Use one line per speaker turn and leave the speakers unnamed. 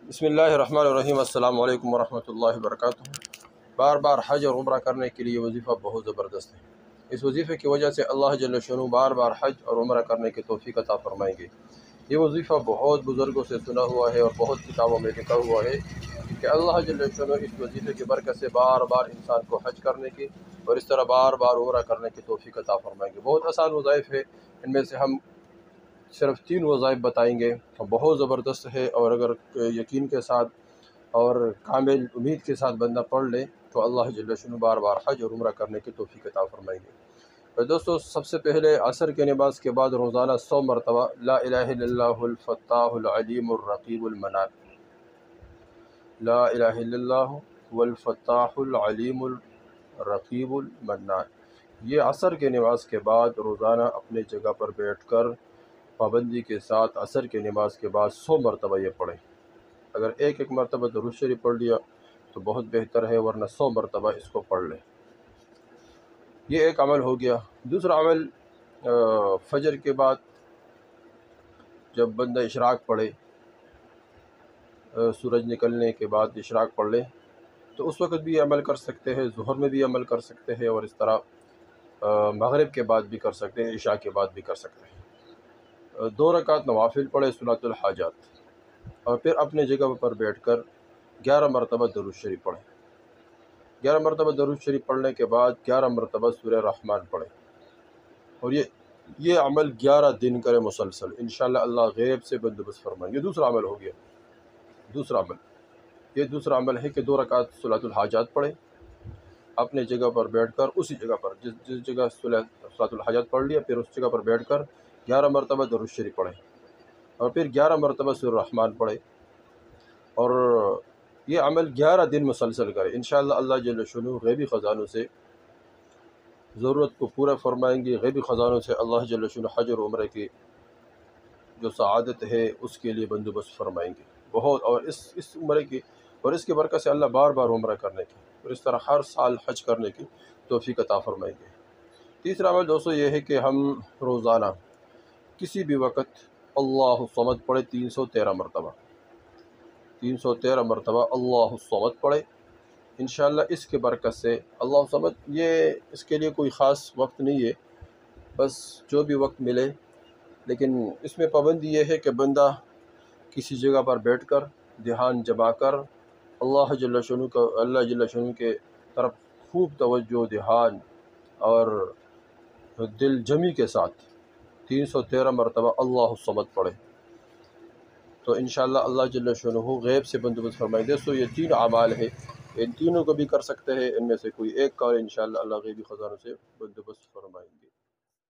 بسم اللہ الرحمن الرحیم۔ السلام علیکم ورحمۃ اللہ وبرکاتہ۔ بار بار حج اور عمرہ کرنے کے لیے وظیفہ بہت زبردست ہے۔ اس وظیفے کی وجہ سے اللہ جل شانہ بار بار حج اور عمرہ کرنے کی توفیق عطا فرمائیں گے۔ یہ وظیفہ بہت بزرگوں سے سنا ہوا ہے اور بہت کتابوں میں لکھا ہوا ہے کہ اللہ جل شانہ اس وظیفے کی برکت سے بار بار انسان کو حج کرنے کی اور اس طرح بار بار عمرہ کرنے کی توفیق عطا فرمائیں گے۔ بہت آسان وظائف ہے، ان میں سے ہم صرف 3 وظائف بتائیں گے، بہت زبردست ہے، اور اگر یقین کے ساتھ اور کامل امید کے ساتھ بندہ پڑھ لے تو اللہ جل شانہ بار بار حج اور عمرہ کرنے کی توفیق عطا فرمائیں گے۔ تو دوستو، سب سے پہلے عصر کے نماز کے بعد روزانہ 100 مرتبہ لا الہ الا اللہ الفتاح العلیم الرقیب المنان، لا الہ الا اللہ والفتاح العلیم الرقیب المنان، یہ عصر کے نماز کے بعد روزانہ اپنے جگہ پر بیٹھ کر پابندی کے ساتھ عصر کی نماز کے بعد 100 مرتبہ یہ پڑھیں۔ اگر ایک مرتبہ درود شریف پڑھ لیا تو بہت بہتر ہے، ورنہ 100 مرتبہ اس کو پڑھ لیں۔ یہ ایک عمل ہو گیا۔ دوسرا عمل، فجر کے بعد جب بندہ اشراق پڑھے، سورج نکلنے کے بعد اشراق پڑھ لے تو اس وقت بھی یہ عمل کر سکتے ہیں، ظہر میں بھی عمل کر سکتے ہیں، اور اس طرح مغرب کے بعد بھی کر سکتے ہیں، عشاء کے بعد بھی کر سکتے ہیں۔ 2 رکعت نوافل پڑھے صلاۃ الحاجات، اور پھر اپنے جگہ پر بیٹھ کر 11 مرتبہ درود شریف پڑھیں۔ 11 مرتبہ درود شریف پڑھنے کے بعد 11 مرتبہ سورہ رحمان پڑھیں، اور یہ عمل 11 دن کرے مسلسل، انشاءاللہ اللہ غیب سے بندوبست فرمائیں گے۔ دوسرا عمل ہو گیا۔ دوسرا عمل ہے کہ 2 رکعت صلاۃ الحاجات پڑھیں، اپنے جگہ پر بیٹھ کر، اسی جگہ پر جس جگہ صلاۃ الحاجات پڑھ لیا، پھر اس جگہ پر بیٹھ کر 11 مرتبہ درود شریف پڑھیں، اور پھر 11 مرتبہ سورہ رحمان پڑھیں، اور یہ عمل 11 دن مسلسل کریں۔ انشاءاللہ اللہ جل شانہ غیبی خزانوں سے ضرورت کو پورا فرمائیں گے۔ غیبی خزانوں سے اللہ جل شانہ حج اور عمرہ کی جو سعادت ہے اس کے لیے بندوبست فرمائیں گے بہت، اور اس عمرے کی اور اس کی برکت سے اللہ بار بار عمرہ کرنے کی اور اس طرح ہر سال حج کرنے کی توفیق عطا فرمائیں گے۔ تیسرا عمل دوستو یہ ہے کہ ہم روزانہ کسی بھی وقت اللہ الصمد پڑھے 313 مرتبہ، 313 مرتبہ اللہ الصمد پڑھے۔ انشاءاللہ اس کے برکت سے اللہ الصمد، اس کے لیے کوئی خاص وقت نہیں ہے، بس جو بھی وقت ملے، لیکن اس میں پابندی یہ ہے کہ بندہ کسی جگہ پر بیٹھ کر دھیان جما کر اللہ جل شانہ کے طرف خوب توجہ، دھیان اور دل جمی کے ساتھ 313 مرتبہ اللہ الصمد پڑھے، تو انشاءاللہ اللہ جل شانہ غیب سے بندوبست فرمائیں گے۔ سو یہ 3 اعمال ہے، ان تینوں کو بھی کر سکتے ہیں، ان میں سے کوئی ایک کا، اور انشاءاللہ اللہ غیبی خزانوں سے بندوبست فرمائیں گے۔